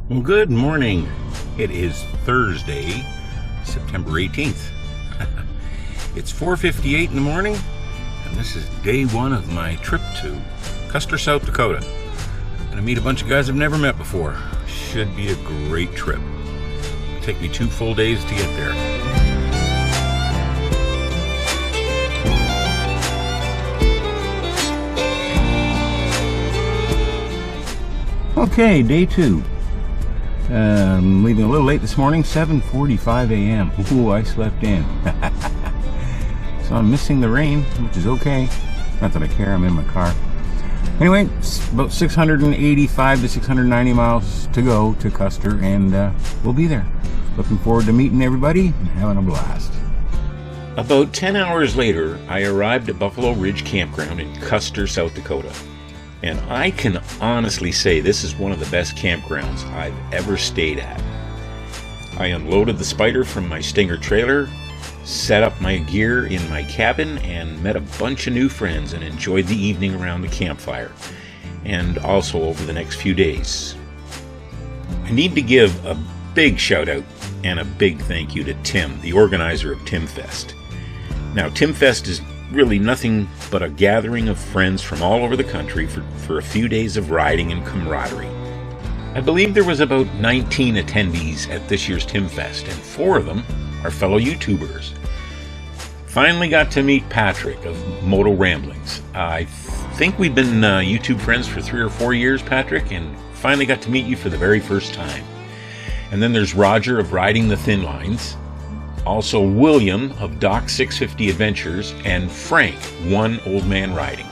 Well, good morning. It is Thursday, September 18th. It's 4:58 in the morning, and this is day one of my trip to Custer, South Dakota. I'm going to meet a bunch of guys I've never met before. Should be a great trip. It'll take me 2 full days to get there. Okay, day 2. Leaving a little late this morning, 7:45 a.m. Ooh, I slept in. So I'm missing the rain, which is okay. Not that I care, I'm in my car. Anyway, it's about 685 to 690 miles to go to Custer, and we'll be there. Looking forward to meeting everybody and having a blast. About 10 hours later, I arrived at Buffalo Ridge Campground in Custer, South Dakota. And I can honestly say this is one of the best campgrounds I've ever stayed at. I unloaded the Spyder from my Stinger trailer, set up my gear in my cabin, and met a bunch of new friends and enjoyed the evening around the campfire, and also over the next few days. I need to give a big shout out and a big thank you to Tim, the organizer of TimFest. Now, TimFest is really nothing but a gathering of friends from all over the country for a few days of riding and camaraderie. I believe there was about 19 attendees at this year's TimFest, and 4 of them are fellow YouTubers. Finally got to meet Patrick of Moto Ramblings. I think we've been YouTube friends for 3 or 4 years, Patrick, and finally got to meet you for the very first time. And then there's Roger of Riding the Thin Lines, also William of Doc 650 Adventures, and Frank, One Old Man Riding.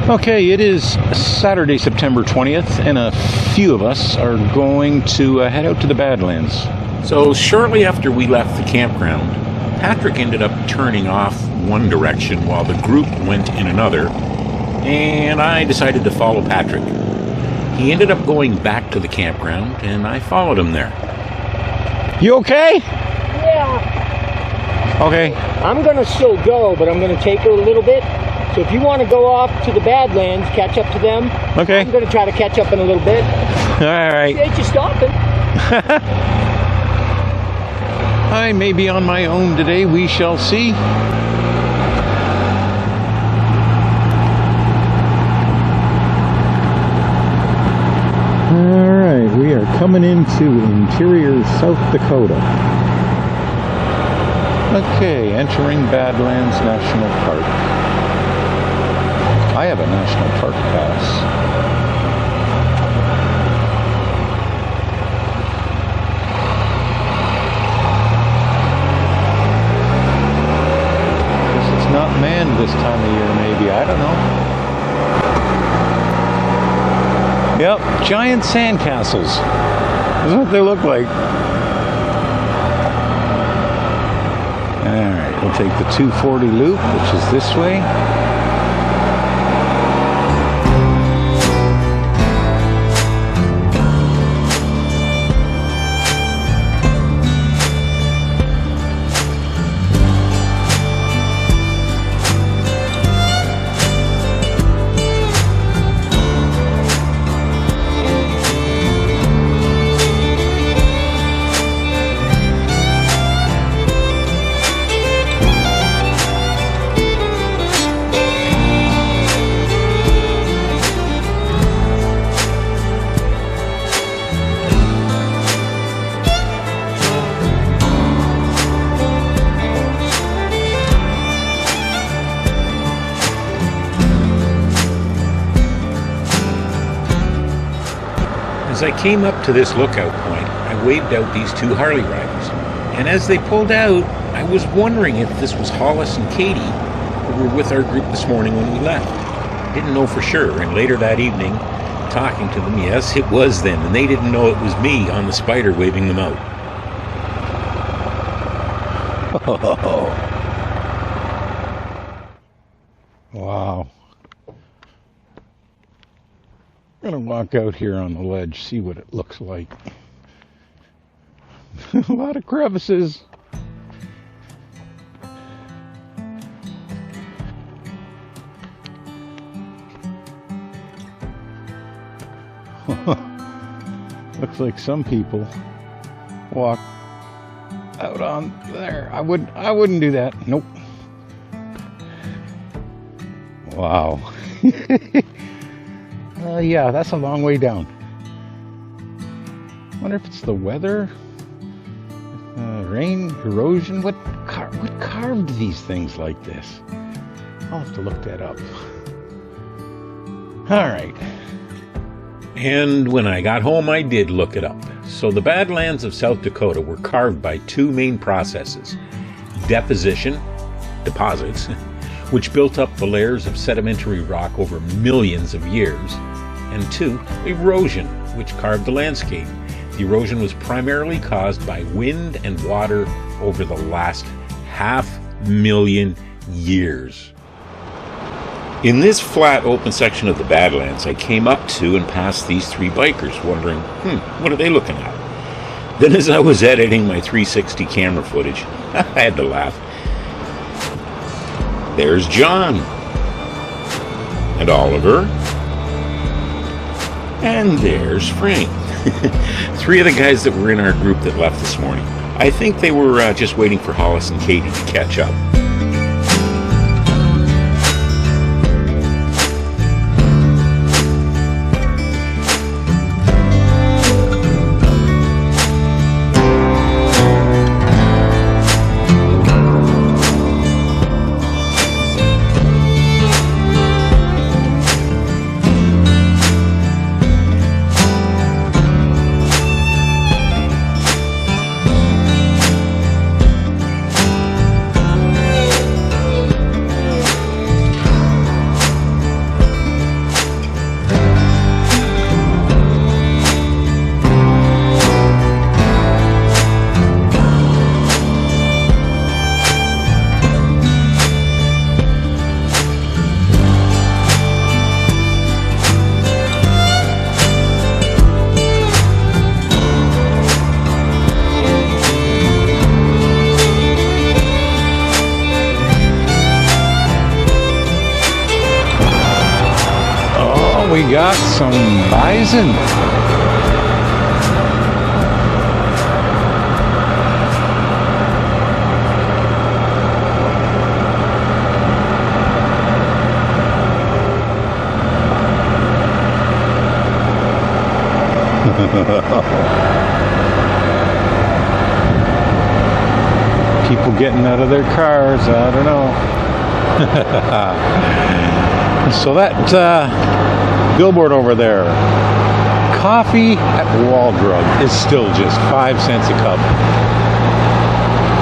Okay, it is Saturday, September 20th, and a few of us are going to head out to the Badlands. So shortly after we left the campground, Patrick ended up turning off one direction while the group went in another, and I decided to follow Patrick. He ended up going back to the campground, and I followed him there. You okay? Yeah. Okay. I'm going to still go, but I'm going to take her a little bit. So if you want to go off to the Badlands, catch up to them. Okay. I'm going to try to catch up in a little bit. All right. Ain't you stopping? I may be on my own today. We shall see. All right. We are coming into interior South Dakota. Okay, entering Badlands National Park. I have a National Park pass. Guess it's not manned this time of year, maybe. I don't know. Yep, giant sandcastles. That's what they look like. Alright, we'll take the 240 loop, which is this way. As I came up to this lookout point, I waved out these 2 Harley riders, and as they pulled out, I was wondering if this was Hollis and Katie, who were with our group this morning when we left. I didn't know for sure, and later that evening, talking to them, yes, it was them, and they didn't know it was me on the Spyder waving them out. Wow. I'm going to walk out here on the ledge, see what it looks like. A lot of crevices. Looks like some people walk out on there. I wouldn't do that. Nope. Wow. Yeah, that's a long way down. Wonder if it's the weather, rain, erosion. What carved these things like this? I'll have to look that up. All right. And when I got home, I did look it up. So the Badlands of South Dakota were carved by two main processes: deposition, deposits, which built up the layers of sedimentary rock over millions of years, and two, erosion, which carved the landscape. The erosion was primarily caused by wind and water over the last 500,000 years. In this flat open section of the Badlands, I came up to and past these three bikers, wondering, what are they looking at? Then as I was editing my 360 camera footage, I had to laugh. There's John, and Oliver, and there's Frank. Three of the guys that were in our group that left this morning. I think they were just waiting for Hollis and Katie to catch up. We got some bison. People getting out of their cars, I don't know. So that billboard over there, coffee at Waldrug, is still just 5 cents a cup.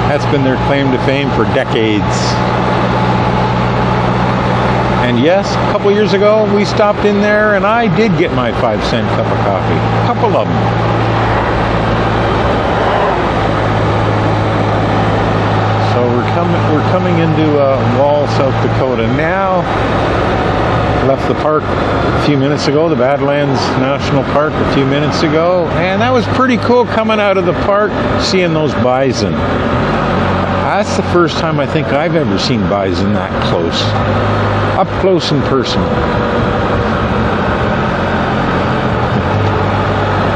That's been their claim to fame for decades. And yes, a couple years ago we stopped in there and I did get my 5-cent cup of coffee. A couple of them. So we're coming into Wall, South Dakota now. Left the park a few minutes ago, the Badlands National Park a few minutes ago, and that was pretty cool coming out of the park, seeing those bison. That's the first time I think I've ever seen bison that close, up close and personal.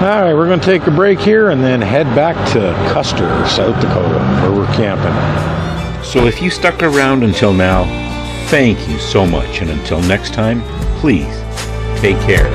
All right, we're going to take a break here and then head back to Custer, South Dakota, where we're camping. So if you stuck around until now, thank you so much, and until next time, please take care.